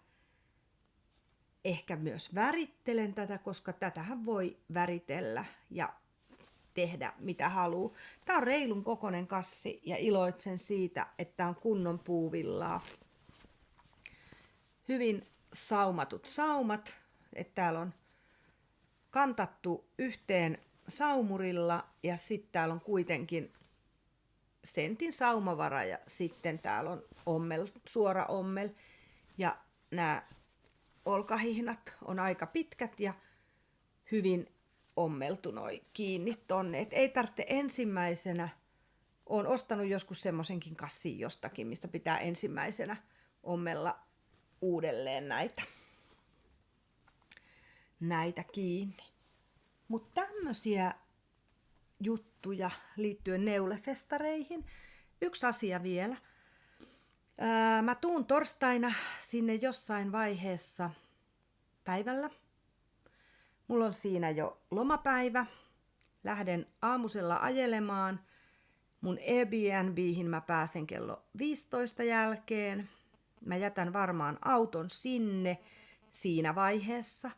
ehkä myös värittelen tätä, koska tätähän voi väritellä ja tehdä mitä haluaa. Tää on reilun kokoinen kassi ja iloitsen siitä, että on kunnon puuvillaa. Hyvin saumatut saumat, että täällä on kantattu yhteen saumurilla ja sitten täällä on kuitenkin sentin saumavara ja sitten täällä on suora ommel ja nämä olkahihnat on aika pitkät ja hyvin ommeltu noi kiinni tonne. Et ei tarvitse ensimmäisenä, olen ostanut joskus semmoisenkin kassin jostakin, mistä pitää ensimmäisenä ommella uudelleen näitä kiinni. Mutta tämmöisiä juttuja liittyen neulefestareihin. Yksi asia vielä. Mä tuun torstaina sinne jossain vaiheessa päivällä. Mulla on siinä jo lomapäivä. Lähden aamusella ajelemaan. Mun Airbnbihin mä pääsen kello 15 jälkeen. Mä jätän varmaan auton sinne siinä vaiheessa.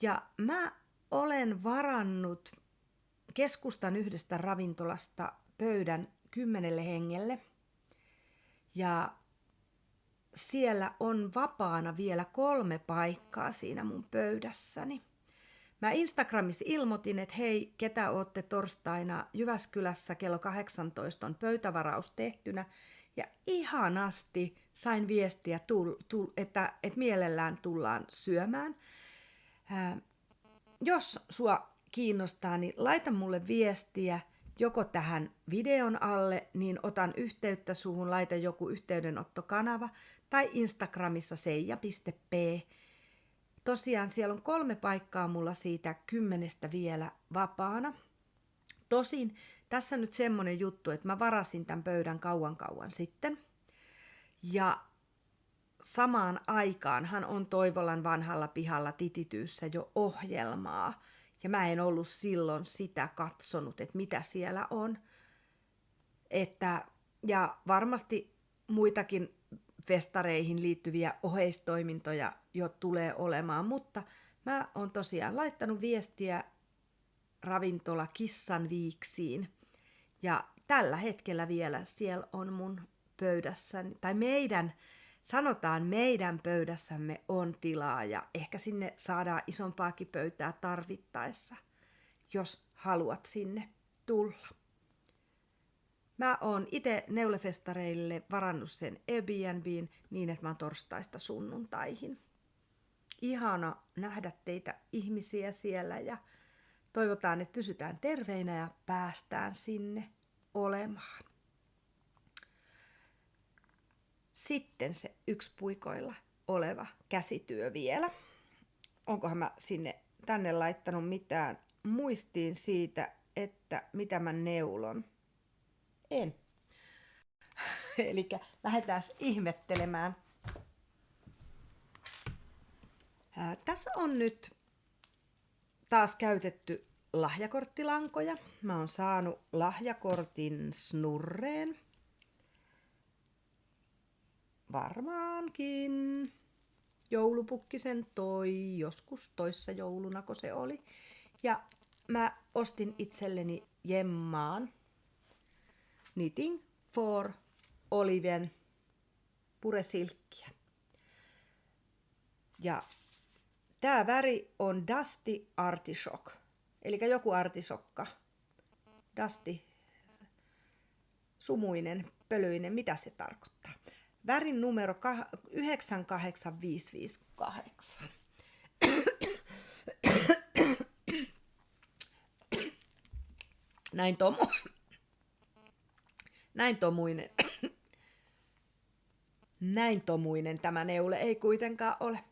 Ja mä olen varannut keskustan yhdestä ravintolasta pöydän 10 hengelle. Ja siellä on vapaana vielä 3 paikkaa siinä mun pöydässäni. Mä Instagramissa ilmoitin, että hei, ketä ootte torstaina Jyväskylässä kello 18 on pöytävaraus tehtynä. Ja ihanasti sain viestiä, että mielellään tullaan syömään. Jos sua kiinnostaa, niin laita mulle viestiä joko tähän videon alle, niin otan yhteyttä suhun, laita joku yhteydenottokanava, tai Instagramissa seija.p. Tosiaan siellä on 3 paikkaa mulla siitä 10 vielä vapaana. Tosin tässä nyt semmonen juttu, että mä varasin tämän pöydän kauan sitten. Ja samaan aikaanhan on Toivolan vanhalla pihalla Titityyssä jo ohjelmaa. Ja mä en ollut silloin sitä katsonut, että mitä siellä on. Ja varmasti muitakin festareihin liittyviä oheistoimintoja jo tulee olemaan, mutta mä oon tosiaan laittanut viestiä ravintola Kissan Viiksiin. Ja tällä hetkellä vielä siellä on mun pöydässäni, tai meidän pöydässämme on tilaa ja ehkä sinne saadaan isompaakin pöytää tarvittaessa, jos haluat sinne tulla. Mä oon itse neulefestareille varannut sen Airbnbin niin, että mä oon torstaista sunnuntaihin. Ihana nähdä teitä ihmisiä siellä ja toivotaan, että pysytään terveinä ja päästään sinne olemaan. Sitten se yksipuikoilla oleva käsityö vielä. Onkohan mä tänne laittanut mitään muistiin siitä, että mitä mä neulon? En. Eli lähdetään ihmettelemään. Tässä on nyt taas käytetty lahjakorttilankoja. Mä oon saanut lahjakortin Snurreen. Varmaankin joulupukki sen toi, joskus toissa joulunako se oli. Ja mä ostin itselleni Jemmaan Knitting for Oliven puresilkkiä. Ja tää väri on Dusty Artichoke, eli joku artisokka dusty, sumuinen, pölyinen, mitä se tarkoittaa? Värin numero 98558. Näin tomuinen tämä neule ei kuitenkaan ole.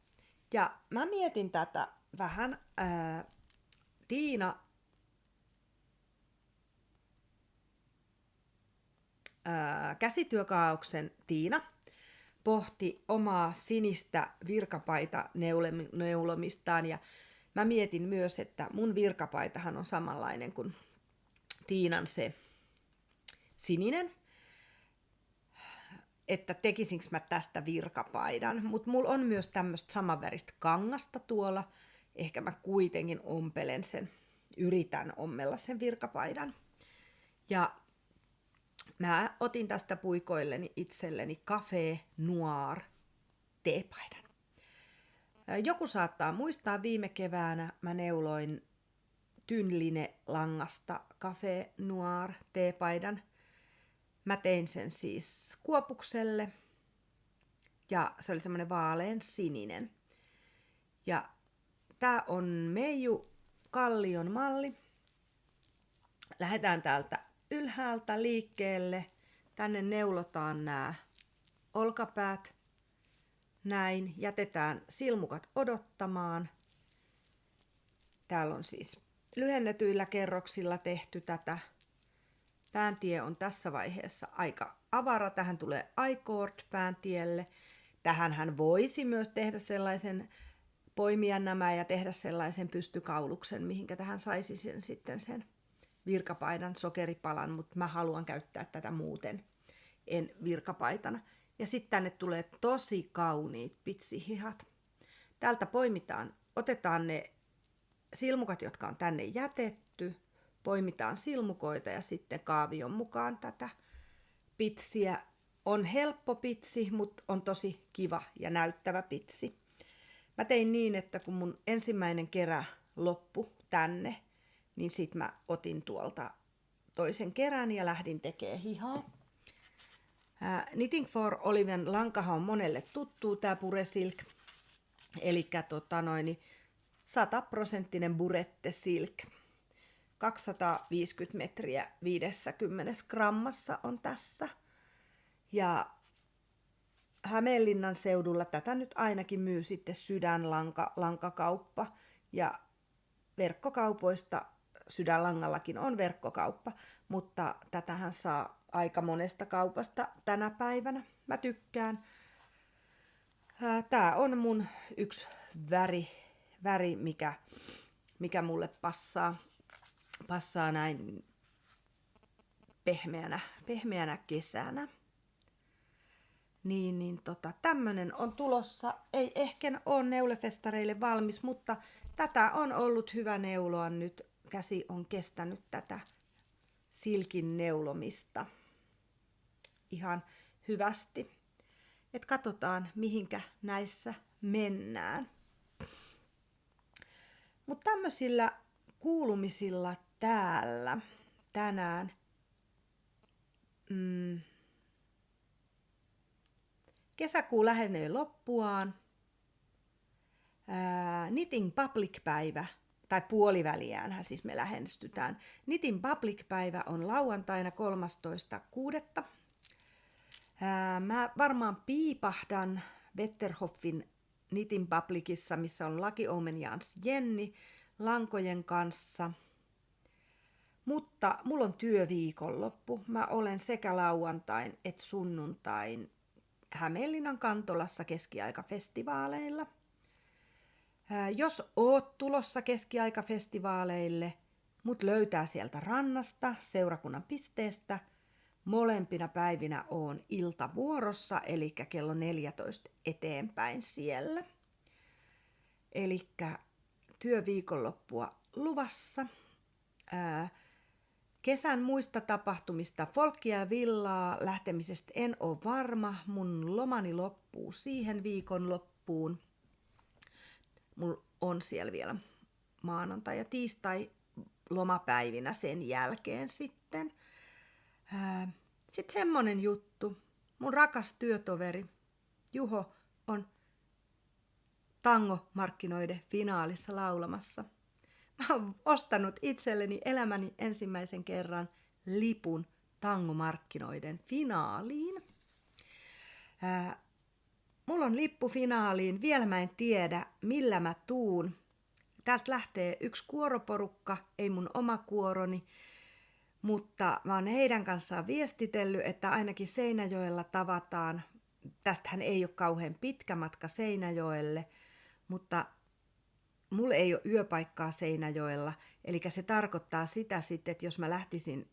Ja mä mietin tätä vähän. Tiina käsityökaauksen Tiina pohti omaa sinistä virkapaita neulomistaan ja mä mietin myös, että mun virkapaitahan on samanlainen kuin Tiinan se sininen, että tekisinkö mä tästä virkapaidan, mutta mulla on myös tämmöistä samanväristä kangasta tuolla, ehkä mä kuitenkin yritän ommella sen virkapaidan. Ja mä otin tästä puikoilleni itselleni Café Noir teepaidan. Joku saattaa muistaa, viime keväänä mä neuloin Tynline langasta Café Noir teepaidan. Mä tein sen siis Kuopukselle ja se oli semmoinen vaalean sininen. Ja tää on Meiju Kallion malli. Lähdetään täältä ylhäältä liikkeelle. Tänne neulotaan nämä olkapäät. Näin. Jätetään silmukat odottamaan. Täällä on siis lyhennetyillä kerroksilla tehty tätä. Pääntie on tässä vaiheessa aika avara. Tähän tulee I-cord pääntielle. Tähänhän voisi myös tehdä poimia nämä ja tehdä sellaisen pystykauluksen, mihinkä tähän saisi sen virkapaidan sokeripalan, mutta mä haluan käyttää tätä muuten, en virkapaitana. Ja sitten tänne tulee tosi kauniit pitsihihat. Täältä otetaan ne silmukat, jotka on tänne jätetty, poimitaan silmukoita ja sitten kaavion mukaan tätä pitsiä. On helppo pitsi, mutta on tosi kiva ja näyttävä pitsi. Mä tein niin, että kun mun ensimmäinen kerä loppui tänne, niin sit mä otin tuolta toisen kerän ja lähdin tekemään hihaa. Knitting for Oliven lankahan on monelle tuttuu, tää Pure Silk. Elikkä 100% burette silk. 250 metriä 50 grammassa on tässä. Ja Hämeenlinnan seudulla tätä nyt ainakin myy sitten Sydänlankakauppa. Ja verkkokaupoista Sydänlangallakin on verkkokauppa, mutta tätähän saa aika monesta kaupasta tänä päivänä. Mä tykkään. Tää on mun yksi väri mikä mulle passaa näin pehmeänä kesänä. Tämmönen on tulossa. Ei ehkä ole neulefestareille valmis, mutta tätä on ollut hyvä neuloa nyt. Käsi on kestänyt tätä silkin neulomista ihan hyvästi. Et katsotaan, mihinkä näissä mennään. Mutta tämmöisillä kuulumisilla täällä tänään kesäkuu lähenee loppuaan. Knitting Public-päivä, tai puoliväliäänhän siis me lähestytään. Knitting Public-päivä on lauantaina 13.6. Mä varmaan piipahdan Wetterhoffin Knitting Publicissa, missä on Lucky Omen Jans Jenni lankojen kanssa. Mutta mulla on työviikonloppu. Mä olen sekä lauantain että sunnuntain Hämeenlinnan Kantolassa keskiaikafestivaaleilla. Jos oot tulossa keskiaikafestivaaleille, mut löytää sieltä rannasta, seurakunnan pisteestä, molempina päivinä oon iltavuorossa, eli kello 14 eteenpäin siellä. Elikkä työviikonloppua luvassa. Kesän muista tapahtumista, folkkia ja villaa lähtemisestä en ole varma. Mun lomani loppuu siihen viikonloppuun. Mulla on siellä vielä maanantai ja tiistai lomapäivinä sen jälkeen sitten. Sitten semmonen juttu. Mun rakas työtoveri Juho on tangomarkkinoiden finaalissa laulamassa. Mä oon ostanut itselleni elämäni ensimmäisen kerran lipun tangomarkkinoiden finaaliin. Mulla on lippu finaaliin, vielä mä en tiedä millä mä tuun. Täältä lähtee yksi kuoroporukka, ei mun oma kuoroni, mutta mä oon heidän kanssaan viestitellyt, että ainakin Seinäjoella tavataan. Tästähän ei ole kauhean pitkä matka Seinäjoelle, mutta mulla ei ole yöpaikkaa Seinäjoella, eli se tarkoittaa sitä sitten, että jos mä lähtisin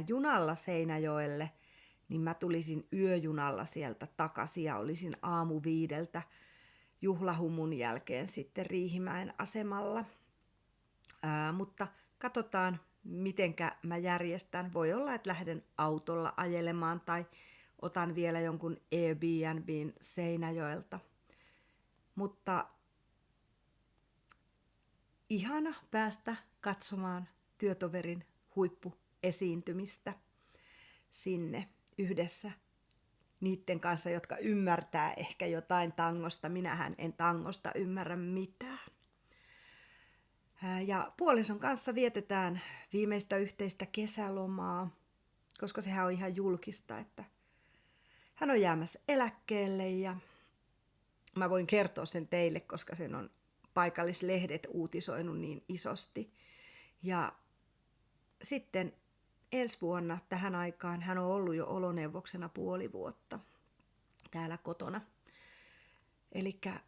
junalla Seinäjoelle, niin mä tulisin yöjunalla sieltä takaisin ja olisin 5:00 juhlahumun jälkeen sitten Riihimäen asemalla. Mutta katsotaan, mitenkä mä järjestän. Voi olla, että lähden autolla ajelemaan tai otan vielä jonkun Airbnbin Seinäjoelta. Mutta ihana päästä katsomaan työtoverin huippuesiintymistä sinne yhdessä niiden kanssa, jotka ymmärtää ehkä jotain tangosta. Minähän en tangosta ymmärrä mitään. Ja puolison kanssa vietetään viimeistä yhteistä kesälomaa, koska sehän on ihan julkista, että hän on jäämässä eläkkeelle ja mä voin kertoa sen teille, koska sen on paikallislehdet uutisoinut niin isosti. Ja sitten ensi vuonna tähän aikaan hän on ollut jo oloneuvoksena 5,5 vuotta täällä kotona. Elikkä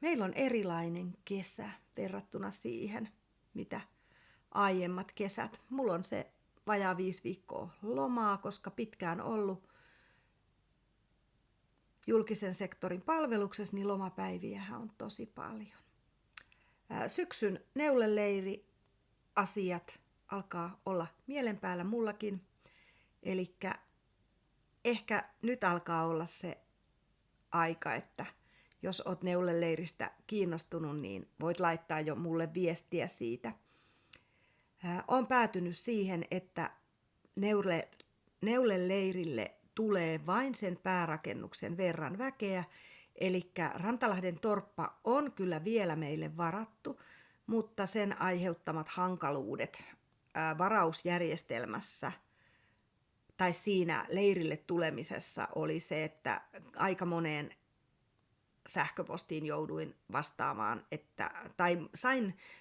meillä on erilainen kesä verrattuna siihen, mitä aiemmat kesät. Mulla on se vajaa 5 viikkoa lomaa, koska pitkään ollut julkisen sektorin palveluksessa, niin lomapäiviähän on tosi paljon. Syksyn neuleleiri asiat alkaa olla mielen päällä mullakin. Elikkä ehkä nyt alkaa olla se aika, että jos oot neuleleiristä kiinnostunut, niin voit laittaa jo mulle viestiä siitä. Olen päätynyt siihen, että neuleleirille tulee vain sen päärakennuksen verran väkeä, eli Rantalahden torppa on kyllä vielä meille varattu, mutta sen aiheuttamat hankaluudet varausjärjestelmässä tai siinä leirille tulemisessa oli se, että aika moneen sähköpostiin jouduin vastaamaan, tai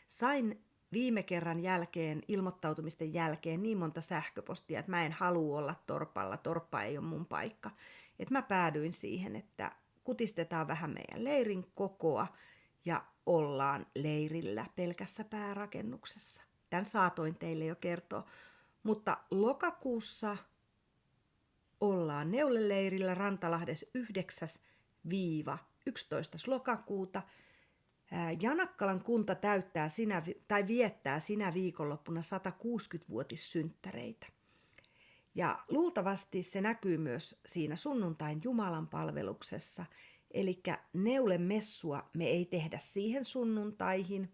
sain viime kerran jälkeen, ilmoittautumisten jälkeen niin monta sähköpostia, että mä en halua olla torpalla, torppa ei ole mun paikka. Että mä päädyin siihen, että kutistetaan vähän meidän leirin kokoa ja ollaan leirillä pelkässä päärakennuksessa. Tän saatoin teille jo kertoa, mutta lokakuussa ollaan neuleleirillä Rantalahdessa 9-11. lokakuuta. Janakkalan kunta viettää sinä viikonloppuna 160-vuotissynttäreitä. Ja luultavasti se näkyy myös siinä sunnuntain Jumalan palveluksessa. Eli neulemessua me ei tehdä siihen sunnuntaihin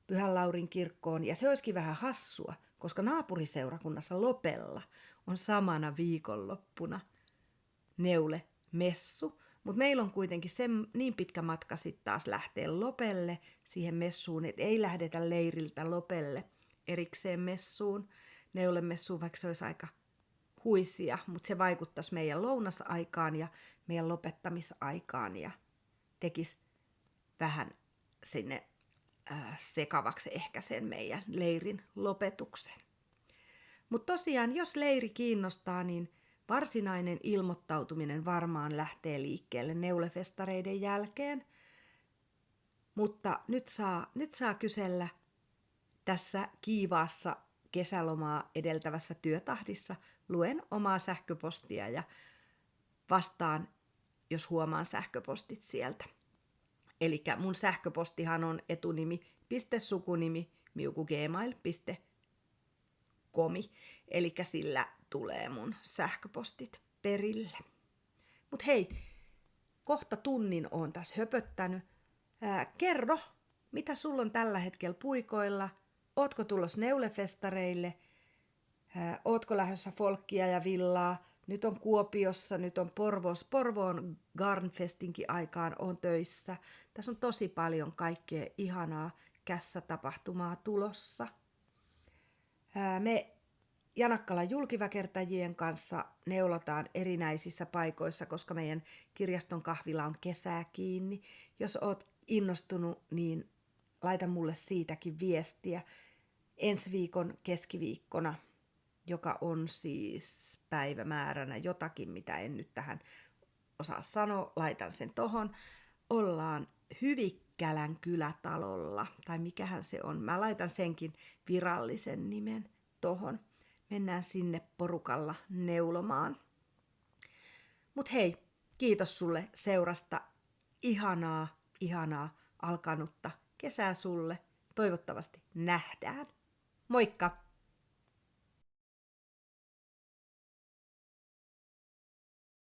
Pyhän Laurin kirkkoon. Ja se olisikin vähän hassua, koska naapuriseurakunnassa Lopella on samana viikonloppuna neulemessu. Mutta meillä on kuitenkin niin pitkä matka sitten taas lähteä Lopelle siihen messuun, että ei lähdetä leiriltä Lopelle erikseen messuun, neulemessuun, vaikka se olisi aika huisia, mutta se vaikuttaisi meidän lounasaikaan ja meidän lopettamisaikaan ja tekisi vähän sinne sekavaksi ehkä sen meidän leirin lopetuksen. Mutta tosiaan, jos leiri kiinnostaa, niin varsinainen ilmoittautuminen varmaan lähtee liikkeelle neulefestareiden jälkeen, mutta nyt saa kysellä tässä kiivaassa kesälomaa edeltävässä työtahdissa. Luen omaa sähköpostia ja vastaan, jos huomaan sähköpostit sieltä. Eli mun sähköpostihan on etunimi.sukunimi@gmail.com, eli sillä tulee mun sähköpostit perille. Mut hei, kohta tunnin oon tässä höpöttänyt. Kerro, Mitä sulla on tällä hetkellä puikoilla? Ootko tulos neulefestareille? Ootko lähdössä folkkia ja villaa? Nyt on Kuopiossa, nyt on Porvoossa. Porvoon Garnfestinkin aikaan on töissä. Tässä on tosi paljon kaikkea ihanaa kässätapahtumaa tulossa. Me Janakkalan julkiväkertäjien kanssa neulotaan erinäisissä paikoissa, koska meidän kirjaston kahvila on kesää kiinni. Jos oot innostunut, niin laita mulle siitäkin viestiä. Ensi viikon keskiviikkona, joka on siis päivämääränä jotakin, mitä en nyt tähän osaa sanoa, laitan sen tohon. Ollaan Hyvikkälän kylätalolla, tai mikähän se on. Mä laitan senkin virallisen nimen tohon. Mennään sinne porukalla neulomaan. Mut hei, kiitos sulle seurasta. Ihanaa alkanutta kesää sulle. Toivottavasti nähdään. Moikka!